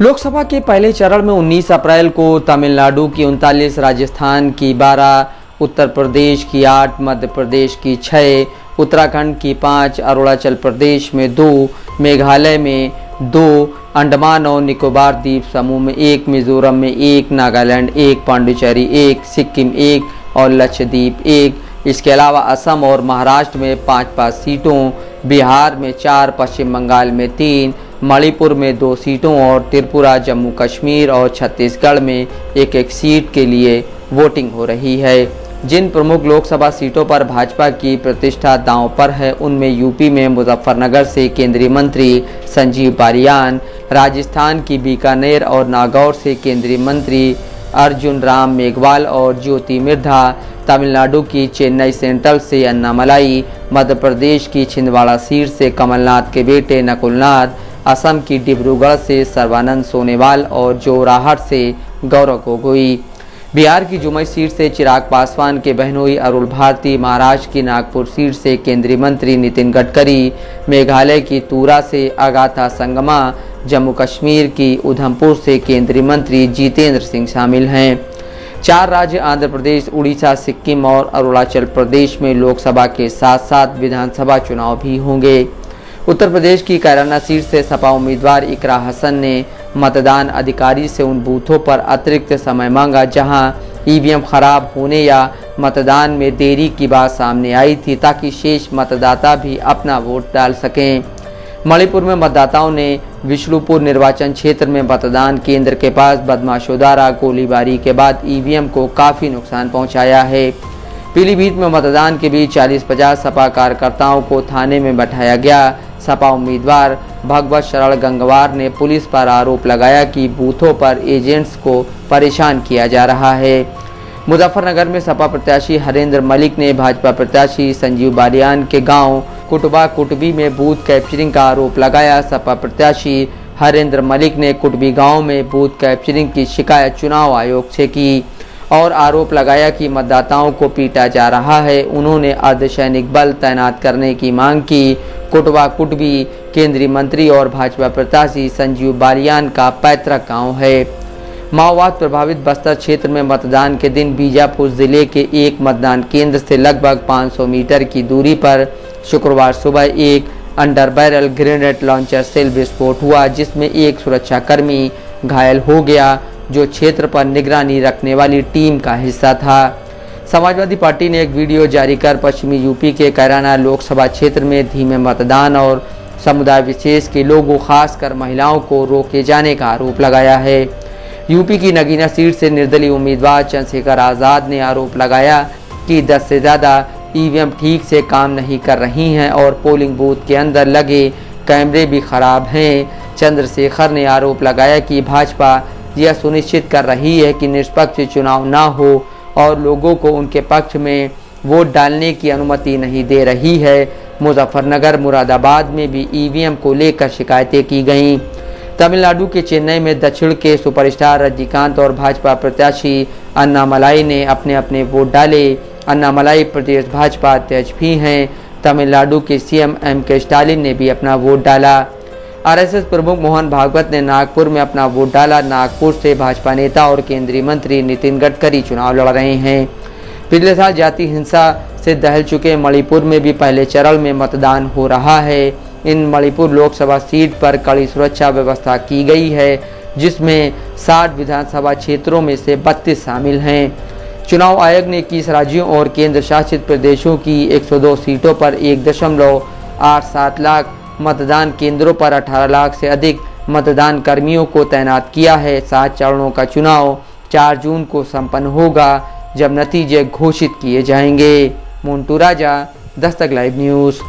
लोकसभा के पहले चरण में 19 अप्रैल को तमिलनाडु की 39, राजस्थान की 12, उत्तर प्रदेश की 8, मध्य प्रदेश की 6, उत्तराखंड की 5, अरुणाचल प्रदेश में 2, मेघालय में 2, अंडमान और निकोबार द्वीप समूह में 1, मिजोरम में 1, नागालैंड 1, पांडिचेरी 1, सिक्किम 1 और लक्षद्वीप 1। इसके अलावा असम और महाराष्ट्र में 5-5 सीटों, बिहार में 4, पश्चिम बंगाल में 3, मणिपुर में 2 सीटों और त्रिपुरा, जम्मू कश्मीर और छत्तीसगढ़ में 1-1 सीट के लिए वोटिंग हो रही है। जिन प्रमुख लोकसभा सीटों पर भाजपा की प्रतिष्ठा दांव पर है उनमें यूपी में मुजफ्फरनगर से केंद्रीय मंत्री संजीव बालियान, राजस्थान की बीकानेर और नागौर से केंद्रीय मंत्री अर्जुन राम मेघवाल और ज्योति मिर्धा, तमिलनाडु की चेन्नई सेंट्रल से अन्नामलाई, मध्य प्रदेश की छिंदवाड़ा सीट से कमलनाथ के बेटे नकुलनाथ, असम की डिब्रूगढ़ से सर्बानंद सोनोवाल और जोरहाट से गौरव गोगोई, बिहार की जुमई सीट से चिराग पासवान के बहनोई अरुण भारती, महाराष्ट्र की नागपुर सीट से केंद्रीय मंत्री नितिन गडकरी, मेघालय की तुरा से अगाथा संगमा, जम्मू कश्मीर की उधमपुर से केंद्रीय मंत्री जितेंद्र सिंह शामिल हैं। 4 राज्य आंध्र प्रदेश, उड़ीसा, सिक्किम और अरुणाचल प्रदेश में लोकसभा के साथ साथ विधानसभा चुनाव भी होंगे। उत्तर प्रदेश की कैराना सीट से सपा उम्मीदवार इकरा हसन ने मतदान अधिकारी से उन बूथों पर अतिरिक्त समय मांगा जहां ईवीएम खराब होने या मतदान में देरी की बात सामने आई थी, ताकि शेष मतदाता भी अपना वोट डाल सकें। मणिपुर में मतदाताओं ने विष्णुपुर निर्वाचन क्षेत्र में मतदान केंद्र के पास बदमाशों द्वारा गोलीबारी के बाद ईवीएम को काफ़ी नुकसान पहुंचाया है। पीलीभीत में मतदान के बीच 40-50 सपा कार्यकर्ताओं को थाने में बैठाया गया। सपा उम्मीदवार भगवत शरण गंगवार ने पुलिस पर आरोप लगाया कि बूथों पर एजेंट्स को परेशान किया जा रहा है। मुजफ्फरनगर में सपा प्रत्याशी हरेंद्र मलिक ने भाजपा प्रत्याशी संजीव बालियान के गांव कुटबा कुटबी में बूथ कैप्चरिंग का आरोप लगाया। सपा प्रत्याशी हरेंद्र मलिक ने कुटबी गांव में बूथ कैप्चरिंग की शिकायत चुनाव आयोग से की और आरोप लगाया कि मतदाताओं को पीटा जा रहा है। उन्होंने अर्धसैनिक बल तैनात करने की मांग की। कुटबा कुटबी केंद्रीय मंत्री और भाजपा प्रत्याशी संजीव बालियान का पैतृक गांव है। माओवाद प्रभावित बस्तर क्षेत्र में मतदान के दिन बीजापुर जिले के एक मतदान केंद्र से लगभग 500 मीटर की दूरी पर शुक्रवार सुबह एक under barrel grenade launcher shell विस्फोट हुआ, जिसमें एक सुरक्षाकर्मी घायल हो गया जो क्षेत्र पर निगरानी रखने वाली टीम का हिस्सा था। समाजवादी पार्टी ने एक वीडियो जारी कर पश्चिमी यूपी के कैराना लोकसभा क्षेत्र में धीमे मतदान और समुदाय विशेष के लोगों, खासकर महिलाओं को रोके जाने का आरोप लगाया है। यूपी की नगीना सीट से निर्दलीय उम्मीदवार चंद्रशेखर आज़ाद ने आरोप लगाया कि 10 से ज़्यादा ईवीएम ठीक से काम नहीं कर रही हैं और पोलिंग बूथ के अंदर लगे कैमरे भी खराब हैं। चंद्रशेखर ने आरोप लगाया कि भाजपा यह सुनिश्चित कर रही है कि निष्पक्ष चुनाव ना हो और लोगों को उनके पक्ष में वोट डालने की अनुमति नहीं दे रही है। मुजफ्फरनगर, मुरादाबाद में भी ईवीएम को लेकर शिकायतें की गईं। तमिलनाडु के चेन्नई में दक्षिण के सुपरस्टार रजनीकांत और भाजपा प्रत्याशी अन्नामलाई ने अपने अपने वोट डाले। अन्नामलाई प्रदेश भाजपा अध्यक्ष भी हैं। तमिलनाडु के सीएम एम.के. स्टालिन ने भी अपना वोट डाला। आरएसएस प्रमुख मोहन भागवत ने नागपुर में अपना वोट डाला। नागपुर से भाजपा नेता और केंद्रीय मंत्री नितिन गडकरी चुनाव लड़ रहे हैं। पिछले साल जाति हिंसा से दहल चुके मणिपुर में भी पहले चरण में मतदान हो रहा है। इन मणिपुर लोकसभा सीट पर कड़ी सुरक्षा व्यवस्था की गई है, जिसमें 60 विधानसभा क्षेत्रों में से 32 शामिल हैं। चुनाव आयोग ने 21 राज्यों और केंद्र शासित प्रदेशों की 102 सीटों पर 1.87 लाख मतदान केंद्रों पर 18 लाख से अधिक मतदान कर्मियों को तैनात किया है। 7 चरणों का चुनाव 4 जून को संपन्न होगा, जब नतीजे घोषित किए जाएंगे। मोन्टू राजा, दस्तक लाइव न्यूज़।